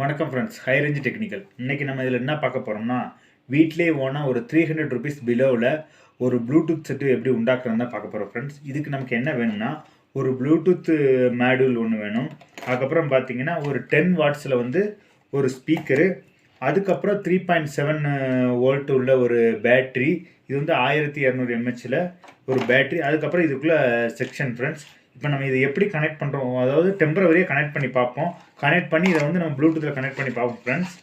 வணக்கம் friends, high range technical. இன்னைக்கு நம்ம இதில் என்ன பார்க்க போகிறோம்னா, வீட்டிலே ஓனாக ஒரு 300 ருபீஸ் பிலோவில் ஒரு ப்ளூடூத் செட்டு எப்படி உண்டாக்குறதுன்னு தான் பார்க்க போகிறோம் ஃப்ரெண்ட்ஸ். இதுக்கு நமக்கு என்ன வேணும்னா, ஒரு ப்ளூடூத் மாடியூல் ஒன்று வேணும். அதுக்கப்புறம் பார்த்தீங்கன்னா ஒரு 10 வாட்ஸில் வந்து ஒரு ஸ்பீக்கரு, அதுக்கப்புறம் 3.7 வோல்ட் உள்ள ஒரு பேட்ரி. இது வந்து 1200 mAhல ஒரு பேட்ரி. அதுக்கப்புறம் இதுக்குள்ளே செக்ஷன் ஃப்ரெண்ட்ஸ். இப்போ நம்ம இதை எப்படி கனெக்ட் பண்ணுறோம், அதாவது டெம்பரவரியாக கனெக்ட் பண்ணி பார்ப்போம். கனெக்ட் பண்ணி இதை வந்து நம்ம ப்ளூடூத்தில் கனெக்ட் பண்ணி பார்ப்போம் ஃப்ரெண்ட்ஸ்.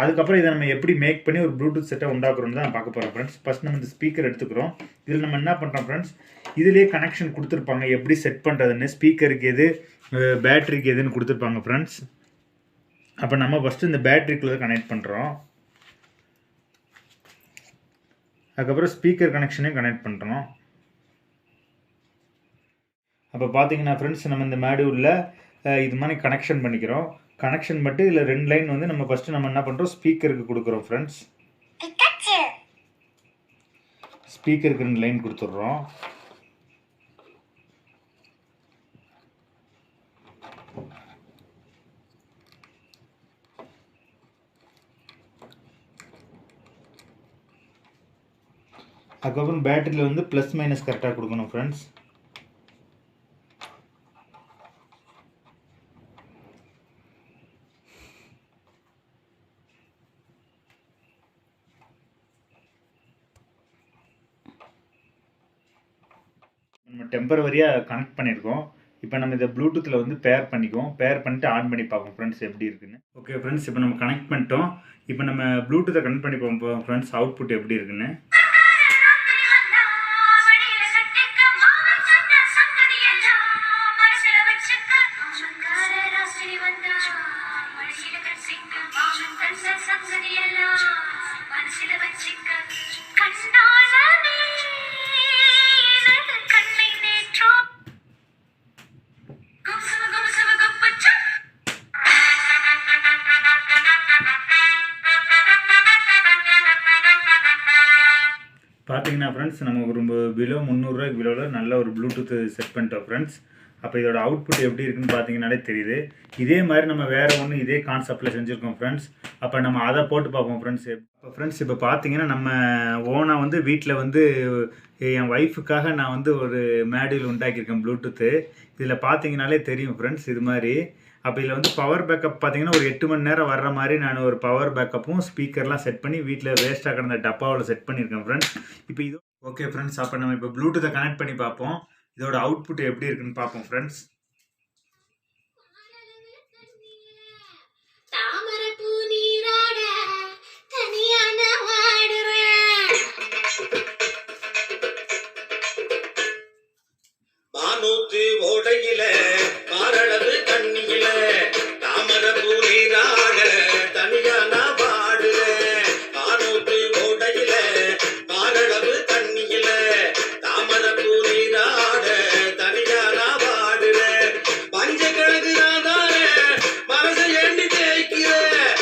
அதுக்கப்புறம் இதை நம்ம எப்படி மேக் பண்ணி ஒரு ப்ளூடூத் செட்டை உண்டாக்குறோம்னு தான் பார்க்க போகிறோம் ஃப்ரெண்ட்ஸ். ஃபஸ்ட் நம்ம இந்த ஸ்பீக்கர் எடுத்துக்கிறோம். இதில் நம்ம என்ன பண்ணுறோம் ஃப்ரெண்ட்ஸ், இதிலே கனெக்ஷன் கொடுத்துருப்பாங்க எப்படி செட் பண்ணுறதுன்னு. ஸ்பீக்கருக்கு எது, பேட்டரிக்கு எதுன்னு கொடுத்துருப்பாங்க ஃப்ரெண்ட்ஸ். அப்போ நம்ம ஃபஸ்ட்டு இந்த பேட்டரிக்குள்ளே கனெக்ட் பண்ணுறோம். அதுக்கப்புறம் ஸ்பீக்கர் கனெக்ஷனையும் கனெக்ட் பண்ணுறோம். அப்போ பார்த்தீங்கன்னா ஃப்ரெண்ட்ஸ், நம்ம இந்த மாடியூலில் இது மாதிரி கனெக்ஷன் பண்ணிக்கிறோம். கனெக்ஷன் மட்டும் இதில் 2 லைன் வந்து நம்ம ஃபஸ்ட்டு நம்ம என்ன பண்ணுறோம், ஸ்பீக்கருக்கு கொடுக்குறோம் ஃப்ரெண்ட்ஸ். ஸ்பீக்கருக்கு 2 லைன் கொடுத்துட்றோம். அதுக்கப்புறம் பேட்டரியில் வந்து ப்ளஸ் மைனஸ் கரெக்டாக கொடுக்கணும் ஃப்ரெண்ட்ஸ். நம்ம டெம்பரவரியாக கனெக்ட் பண்ணியிருக்கோம். இப்போ நம்ம இதை ப்ளூடூத்தில் வந்து பேர் பண்ணிக்குவோம். பேர் பண்ணிட்டு ஆன் பண்ணி பார்ப்போம் ஃப்ரெண்ட்ஸ் எப்படி இருக்குன்னு. ஓகே ஃப்ரெண்ட்ஸ், இப்போ நம்ம கனெக்ட் பண்ணிட்டோம். இப்போ நம்ம ப்ளூடூத்தை கனெக்ட் பண்ணி பார்ப்போம் ஃப்ரெண்ட்ஸ், அவுட்புட் எப்படி இருக்குன்னு. பார்த்தீங்கன்னா ஃப்ரெண்ட்ஸ், நம்ம ஒரு பிலோ 300 ரூபாய்க்கு பிலோவில் நல்ல ஒரு ப்ளூடூத் செட் பண்ணிட்டோம் ஃப்ரெண்ட்ஸ். அப்போ இதோட அவுட்புட் எப்படி இருக்குன்னு பார்த்தீங்கன்னாலே தெரியுது. இதே மாதிரி நம்ம வேறு ஒன்று இதே கான்செப்டில் செஞ்சுருக்கோம் ஃப்ரெண்ட்ஸ். அப்போ நம்ம அதை போட்டு பார்ப்போம் ஃப்ரெண்ட்ஸ். இப்போ ஃப்ரெண்ட்ஸ், இப்போ பார்த்தீங்கன்னா நம்ம ஓனாக வந்து வீட்டில் வந்து என் ஒய்ஃபுக்காக நான் வந்து ஒரு மாடியூல் உண்டாக்கியிருக்கேன் ப்ளூடூத்து. இதில் பார்த்தீங்கன்னாலே தெரியும் ஃப்ரெண்ட்ஸ் இது மாதிரி. அப்போ இதில் வந்து பவர் பேக்கப் பார்த்தீங்கன்னா ஒரு 8 மணி நேரம் வர்ற மாதிரி நான் ஒரு பவர் பேக்கப்பும் ஸ்பீக்கர்லாம் செட் பண்ணி வீட்டில் வேஸ்ட்டாக கிடந்த டப்பாவில் செட் பண்ணியிருக்கேன் ஃப்ரெண்ட்ஸ். இப்போ இது ஓகே ஃப்ரெண்ட்ஸ், அப்போ நம்ம இப்போ ப்ளூடூத்தை கனெக்ட் பண்ணி பார்ப்போம். இதோட அவுட்புட் எப்படி இருக்குன்னு பார்ப்போம் ஃப்ரெண்ட்ஸ். ஓடையில மாரளவு தண்ணியில தாமர பூநீராட தனியா நான் பாடுறேன். மானூத்து ஓடையில மாரளவு தண்ணியில தாமர பூநீராட தனியா நான் பாடுறேன். பஞ்ச கிழக்கு நான் தானே மனசை எண்ணி தேய்க்கிறேன்.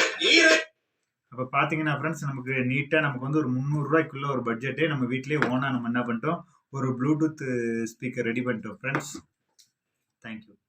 அப்போ பார்த்தீங்கன்னா ஃப்ரெண்ட்ஸ், நமக்கு நீட்டாக நமக்கு வந்து ஒரு 300 ரூபாய்க்குள்ள ஒரு பட்ஜெட்டே நம்ம வீட்டிலே ஓனாக நம்ம என்ன பண்ணிட்டோம், ஒரு ப்ளூடூத் ஸ்பீக்கர் ரெடி பண்ணிட்டோம் ஃப்ரெண்ட்ஸ். Thank you.